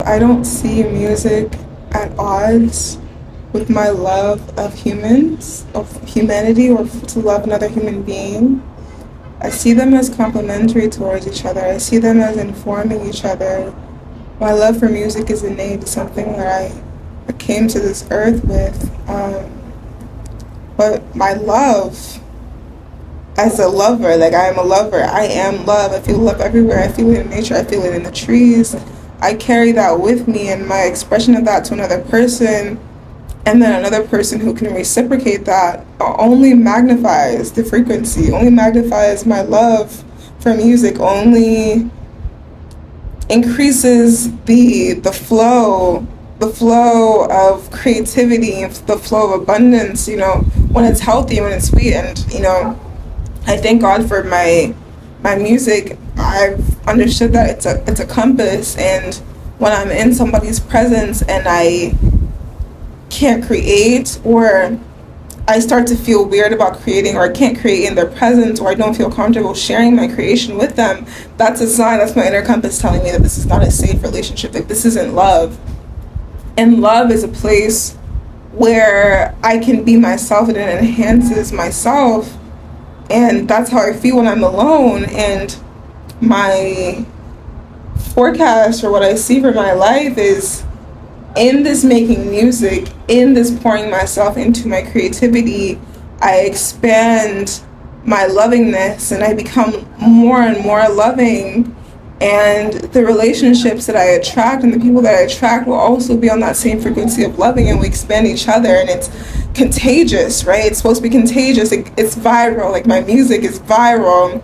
I don't see music at odds with my love of humans, of humanity, or to love another human being. I see them as complementary towards each other. I see them as informing each other. My love for music is innate, something that I came to this earth with. But my love, as a lover, like I am a lover, I am love. I feel love everywhere. I feel it in nature. I feel it in the trees. I carry that with me, and my expression of that to another person, and then another person who can reciprocate that, only magnifies the frequency, only magnifies my love for music, only increases the flow of creativity, the flow of abundance, when it's healthy, when it's sweet. And I thank God for my music. I've understood that it's a compass, and when I'm in somebody's presence and I can't create, or I start to feel weird about creating, or I can't create in their presence, or I don't feel comfortable sharing my creation with them, that's a sign. That's my inner compass telling me that this is not a safe relationship, like this isn't love. And love is a place where I can be myself, and it enhances myself. And that's how I feel when I'm alone. And my forecast for what I see for my life is, in this making music, in this pouring myself into my creativity, I expand my lovingness and I become more and more loving. And the relationships that I attract and the people that I attract will also be on that same frequency of loving, and we expand each other. And it's contagious, right? It's supposed to be contagious. It's viral. Like my music is viral,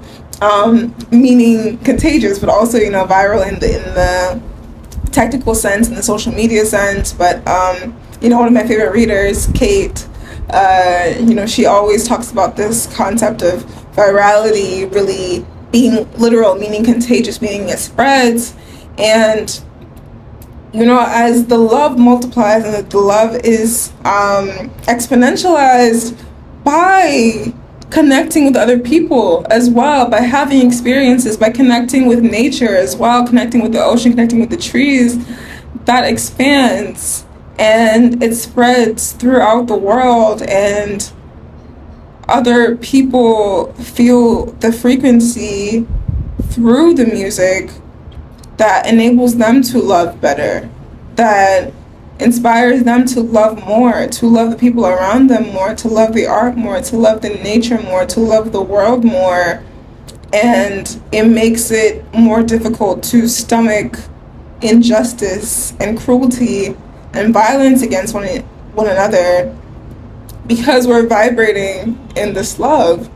meaning contagious, but also viral in the technical sense, in the social media sense. But one of my favorite readers, Kate, she always talks about this concept of virality really being literal, meaning contagious, meaning it spreads. And as the love multiplies and the love is exponentialized by connecting with other people as well, by having experiences, by connecting with nature as well, connecting with the ocean, connecting with the trees, that expands and it spreads throughout the world, and other people feel the frequency through the music that enables them to love better, that inspires them to love more, to love the people around them more, to love the art more, to love the nature more, to love the world more. And it makes it more difficult to stomach injustice and cruelty and violence against one another, because we're vibrating in this love.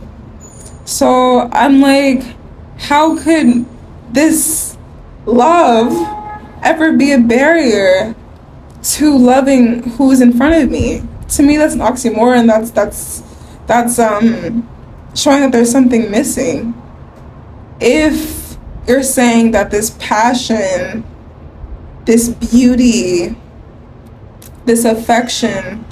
So I'm like, how could this love ever be a barrier to loving who's in front of me? To me, that's an oxymoron. That's showing that there's something missing. If you're saying that this passion, this beauty, this affection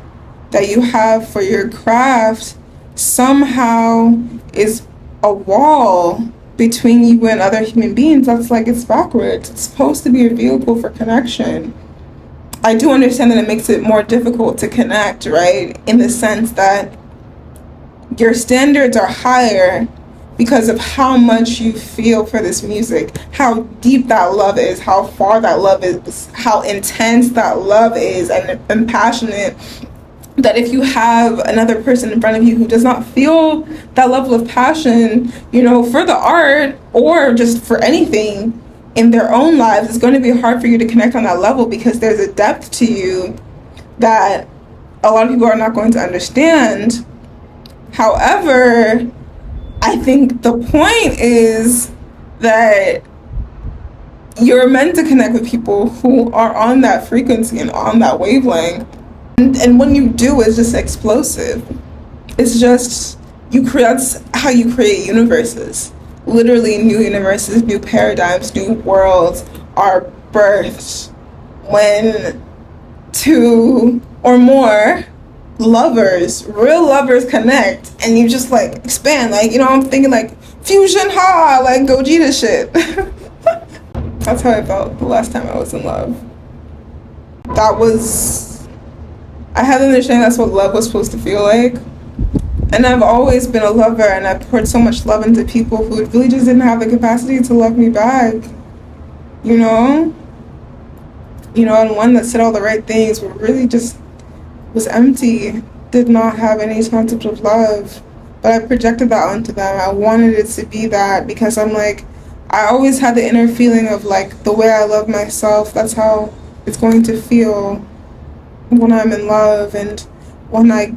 that you have for your craft somehow is a wall between you and other human beings, that's like, it's backwards. It's supposed to be a vehicle for connection. I do understand that it makes it more difficult to connect, right? In the sense that your standards are higher because of how much you feel for this music, how deep that love is, how far that love is, how intense that love is, and passionate. That if you have another person in front of you who does not feel that level of passion, for the art or just for anything in their own lives, it's going to be hard for you to connect on that level, because there's a depth to you that a lot of people are not going to understand. However, I think the point is that you're meant to connect with people who are on that frequency and on that wavelength. And when you do, it's just explosive. It's just, that's how you create universes. Literally new universes, new paradigms, new worlds are birthed when two or more lovers, real lovers, connect, and you just like expand. Like, I'm thinking like fusion, like Gogeta shit. That's how I felt the last time I was in love. that was, I had to understand that's what love was supposed to feel like. And I've always been a lover, and I've poured so much love into people who really just didn't have the capacity to love me back. You know? And one that said all the right things but really just was empty, did not have any concept of love. But I projected that onto them. I wanted it to be that because I'm like, I always had the inner feeling of like the way I love myself, that's how it's going to feel when I'm in love. And when I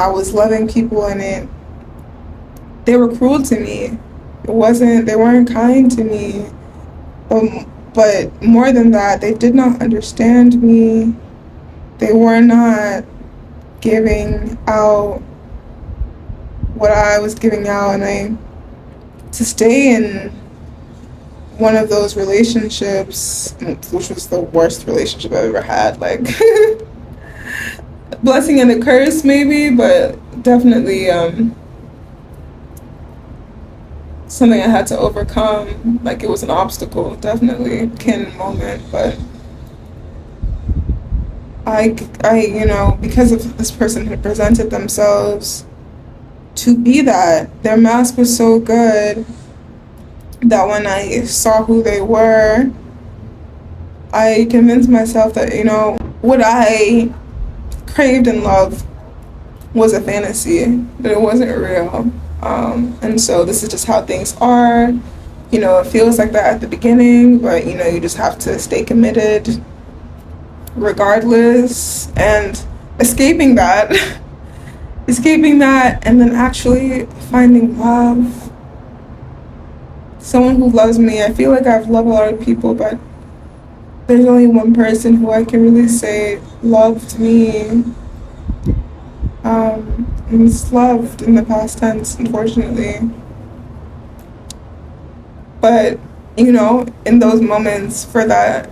was loving people and they were cruel to me. They weren't kind to me. But more than that, they did not understand me. They were not giving out what I was giving out, and to stay in one of those relationships, which was the worst relationship I've ever had, like blessing and a curse maybe, but definitely something I had to overcome. Like it was an obstacle, definitely kin moment, but I because of this person who presented themselves to be that, their mask was so good that when I saw who they were, I convinced myself that, what I craved in love was a fantasy, that it wasn't real. And so this is just how things are. It feels like that at the beginning, but you just have to stay committed regardless, and escaping that and then actually finding love. Someone who loves me. I feel like I've loved a lot of people, but there's only one person who I can really say loved me. And it's loved in the past tense, unfortunately. But, in those moments, for that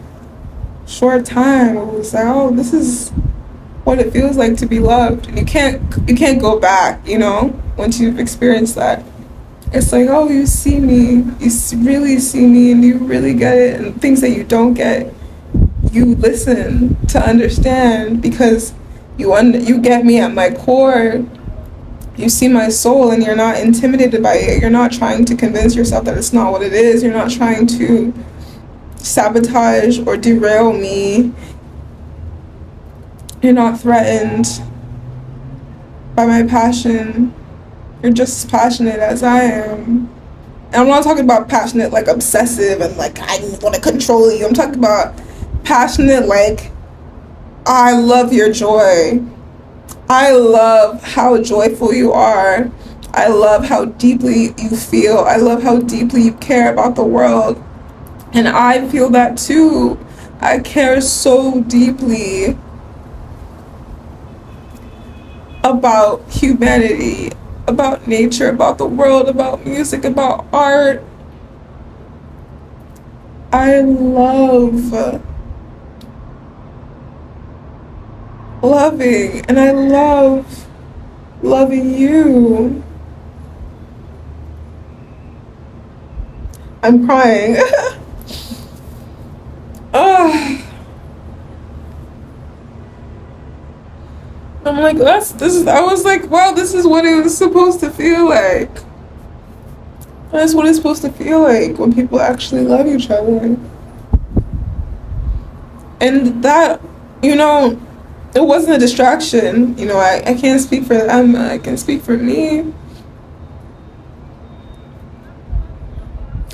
short time, it was like, oh, this is what it feels like to be loved. And you can't go back, once you've experienced that. It's like, oh, you see me, really see me, and you really get it. And things that you don't get, you listen to understand, because you get me at my core. You see my soul, and you're not intimidated by it. You're not trying to convince yourself that it's not what it is. You're not trying to sabotage or derail me. You're not threatened by my passion. You're just as passionate as I am. And I'm not talking about passionate like obsessive and like I want to control you. I'm talking about passionate like I love your joy. I love how joyful you are. I love how deeply you feel. I love how deeply you care about the world. And I feel that too. I care so deeply about humanity, about nature, about the world, about music, about art. I love loving, and I love loving you. I'm crying. I'm like, I was like, wow, this is what it was supposed to feel like. That's what it's supposed to feel like when people actually love each other. And that, it wasn't a distraction. I can't speak for them, I can speak for me.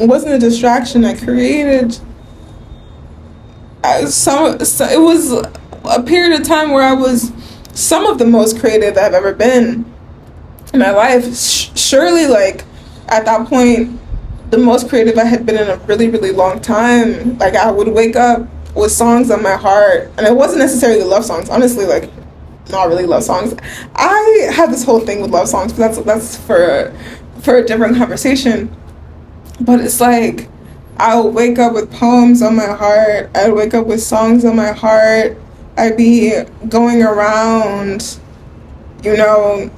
It wasn't a distraction. I created it was a period of time where I was some of the most creative I've ever been in my life. Surely, like, at that point, the most creative I had been in a really, really long time. Like, I would wake up with songs on my heart, and it wasn't necessarily love songs, honestly, like, not really love songs. I have this whole thing with love songs, but that's for a different conversation. But it's like, I would wake up with poems on my heart, I would wake up with songs on my heart, I'd be going around,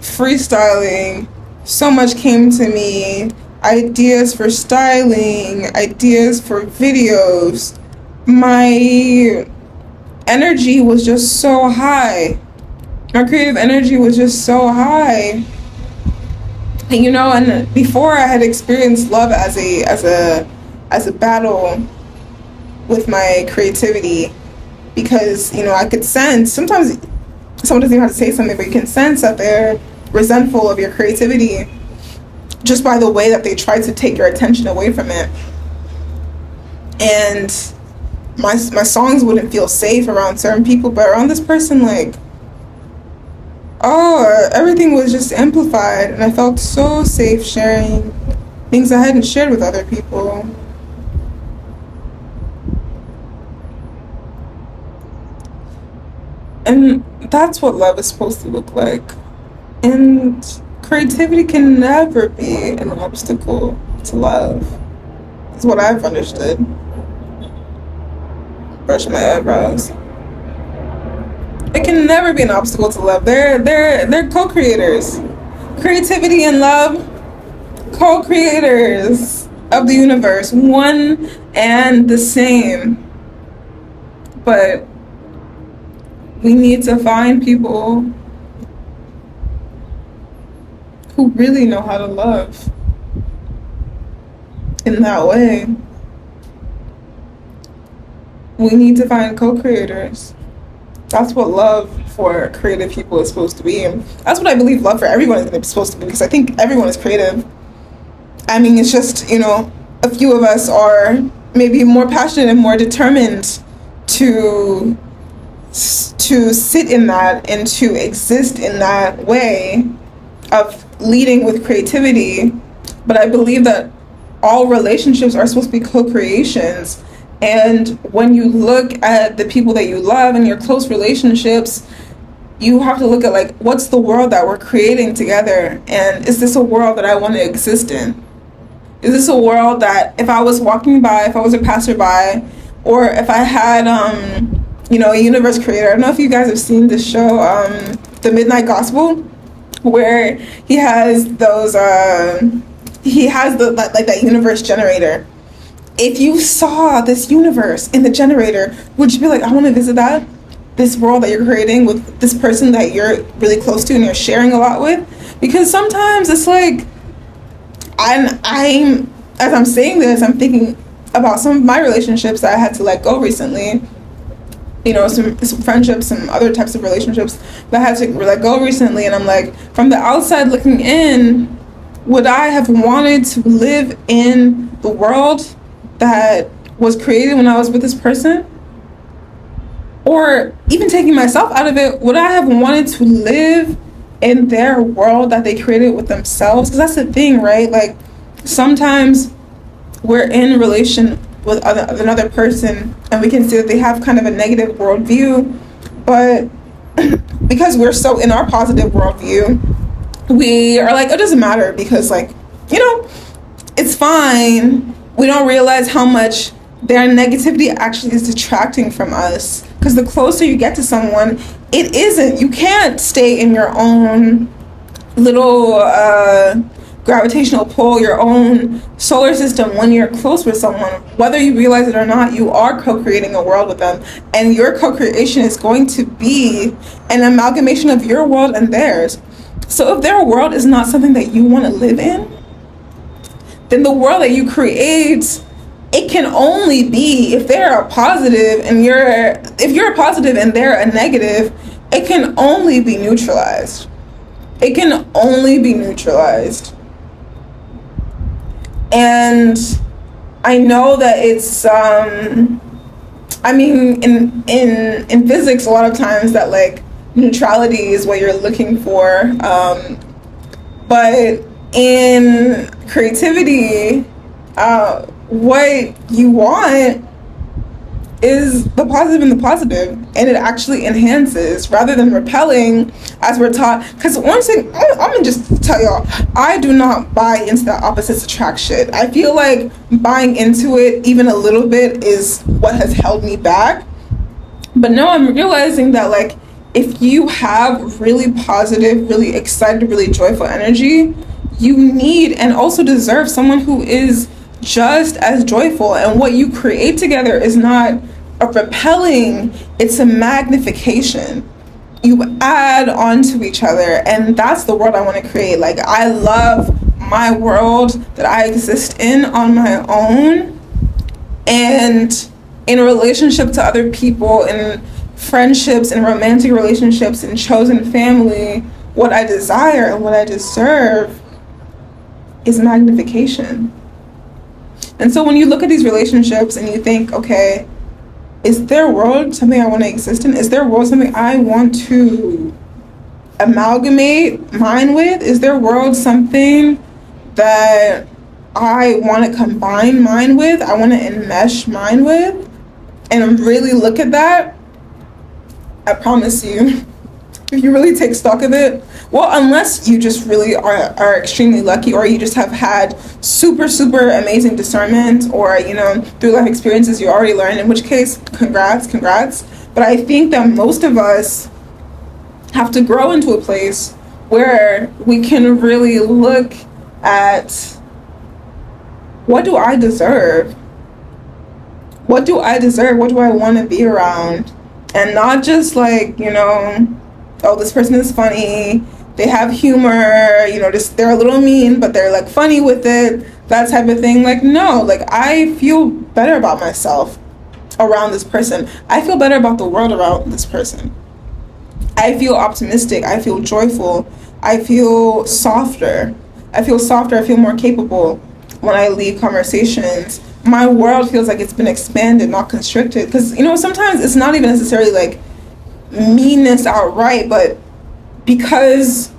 freestyling. So much came to me. Ideas for styling, ideas for videos. My energy was just so high. My creative energy was just so high. And and before I had experienced love as a battle with my creativity, because I could sense sometimes someone doesn't even have to say something, but you can sense that they're resentful of your creativity just by the way that they try to take your attention away from it. And my songs wouldn't feel safe around certain people, but around this person, like, everything was just amplified, and I felt so safe sharing things I hadn't shared with other people. And that's what love is supposed to look like. And creativity can never be an obstacle to love. That's what I've understood. Brush my eyebrows. It can never be an obstacle to love. They're co-creators. Creativity and love, co-creators of the universe, one and the same. But we need to find people who really know how to love in that way. We need to find co-creators. That's what love for creative people is supposed to be. And that's what I believe love for everyone is supposed to be, because I think everyone is creative. I mean, it's just, a few of us are maybe more passionate and more determined to sit in that and to exist in that way of leading with creativity. But I believe that all relationships are supposed to be co-creations. And when you look at the people that you love and your close relationships, you have to look at, like, what's the world that we're creating together? And is this a world that I want to exist in? Is this a world that if I was walking by, if I was a passerby, or if I had, a universe creator? I don't know if you guys have seen this show, The Midnight Gospel, where he has those, that universe generator. If you saw this universe in the generator, would you be like, I want to visit that? This world that you're creating with this person that you're really close to and you're sharing a lot with? Because sometimes it's like, I'm as I'm saying this, I'm thinking about some of my relationships that I had to let go recently. Some friendships, some other types of relationships that I had to let go recently. And I'm like, from the outside looking in, would I have wanted to live in the world that was created when I was with this person? Or even taking myself out of it, would I have wanted to live in their world that they created with themselves? Because that's the thing, right? Like, sometimes we're in a relation with another person and we can see that they have kind of a negative worldview, but because we're so in our positive worldview, we are like, it doesn't matter, because, like, it's fine. We don't realize how much their negativity actually is detracting from us, because the closer you get to someone, you can't stay in your own little gravitational pull, your own solar system. When you're close with someone, whether you realize it or not, you are co-creating a world with them, and your co-creation is going to be an amalgamation of your world and theirs. So if their world is not something that you want to live in, then the world that you create, it can only be, if they're a positive and you're a positive and they're a negative, it can only be neutralized. It can only be neutralized. And I know that it's in physics, a lot of times that, like, neutrality is what you're looking for, but in creativity, what you want is the positive and the positive, and it actually enhances rather than repelling, as we're taught. Because one thing, I'm gonna just tell y'all, I do not buy into that opposites attract shit. I feel like buying into it even a little bit is what has held me back. But now I'm realizing that, like, if you have really positive, really excited, really joyful energy, you need and also deserve someone who is just as joyful, and what you create together is not of repelling, it's a magnification. You add on to each other, and that's the world I want to create. Like, I love my world that I exist in on my own, and in relationship to other people, in friendships and romantic relationships and chosen family, what I desire and what I deserve is magnification. And so when you look at these relationships and you think, okay, is their world something I want to exist in? Is their world something I want to amalgamate mine with? Is their world something that I want to combine mine with? I want to enmesh mine with? And really look at that? I promise you, if you really take stock of it, well, unless you just really are extremely lucky, or you just have had super amazing discernment, or through life experiences you already learned, in which case congrats. But I think that most of us have to grow into a place where we can really look at, what do I deserve? What do I deserve? What do I want to be around? And not just like, oh, this person is funny, they have humor, just they're a little mean, but they're like funny with it, that type of thing. Like, no, like, I feel better about myself around this person. I feel better about the world around this person. I feel optimistic. I feel joyful. I feel softer. I feel more capable when I leave conversations. My world feels like it's been expanded, not constricted. Because, sometimes it's not even necessarily like meanness outright, but because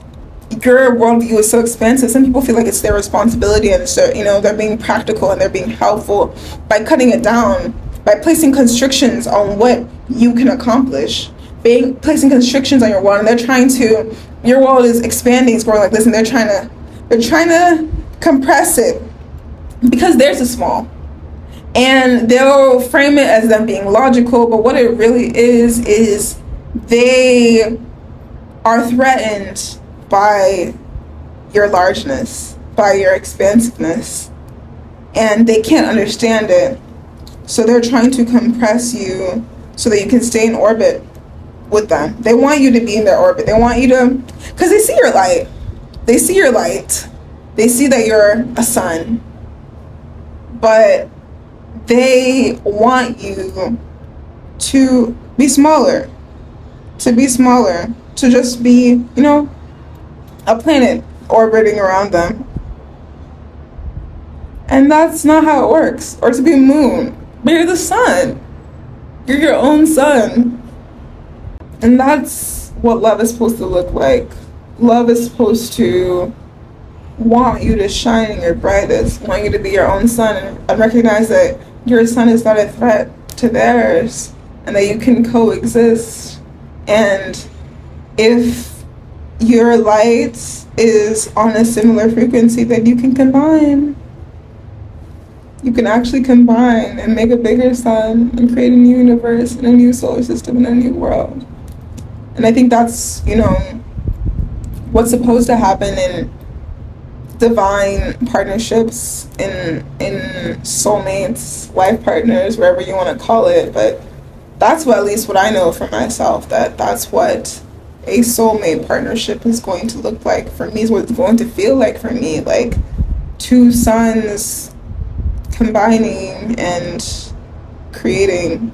your worldview is so expansive, some people feel like it's their responsibility, and so, they're being practical and they're being helpful by cutting it down, by placing constrictions on what you can accomplish, placing constrictions on your world, and your world is expanding, it's growing like this, and they're trying to compress it because theirs is small. And they'll frame it as them being logical, but what it really is they are threatened by your largeness, by your expansiveness, and they can't understand it. So they're trying to compress you so that you can stay in orbit with them. They want you to be in their orbit. They want you to, because they see your light. They see your light. They see that you're a sun. But they want you to be smaller. To just be, a planet orbiting around them. And that's not how it works. Or to be a moon. But you're the sun. You're your own sun. And that's what love is supposed to look like. Love is supposed to want you to shine in your brightest, want you to be your own sun, and recognize that your sun is not a threat to theirs, and that you can coexist. And if your light is on a similar frequency, then you can combine. You can actually combine and make a bigger sun and create a new universe and a new solar system and a new world. And I think that's, what's supposed to happen in divine partnerships, in soulmates, life partners, wherever you want to call it. But that's at least what I know for myself, that's what a soulmate partnership is going to look like for me, is what it's going to feel like for me. Like two suns combining and creating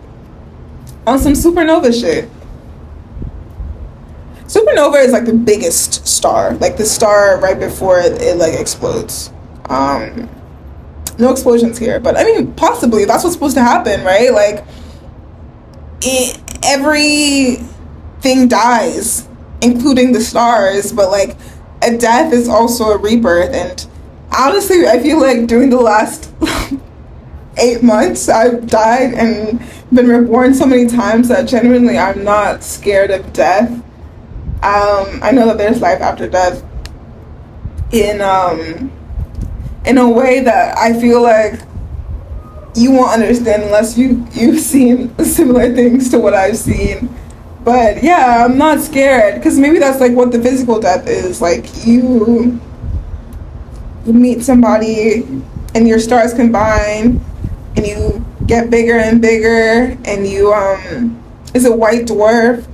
on some supernova shit. Supernova is like the biggest star, like the star right before it like explodes. No explosions here, but I mean, possibly that's what's supposed to happen, right? Like everything dies, including the stars, but like a death is also a rebirth. And honestly, I feel like during the last 8 months, I've died and been reborn so many times that genuinely I'm not scared of death. I know that there's life after death in a way that I feel like you won't understand unless you've seen similar things to what I've seen. But yeah, I'm not scared, because maybe that's like what the physical death is. Like you meet somebody and your stars combine and you get bigger and bigger, and you is a white dwarf,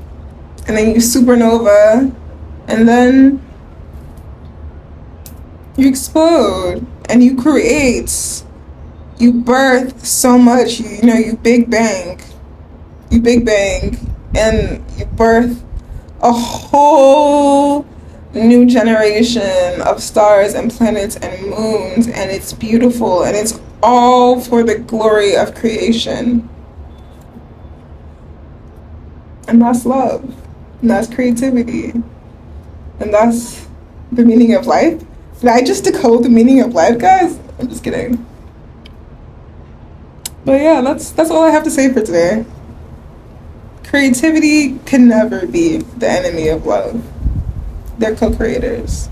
and then you supernova, and then you explode, and you create, you birth so much. You big bang, and you birth a whole new generation of stars and planets and moons, and it's beautiful, and it's all for the glory of creation. And that's love, and that's creativity, and that's the meaning of life. Did I just decode the meaning of life, guys? I'm just kidding. But yeah, that's all I have to say for today. Creativity can never be the enemy of love. They're co-creators.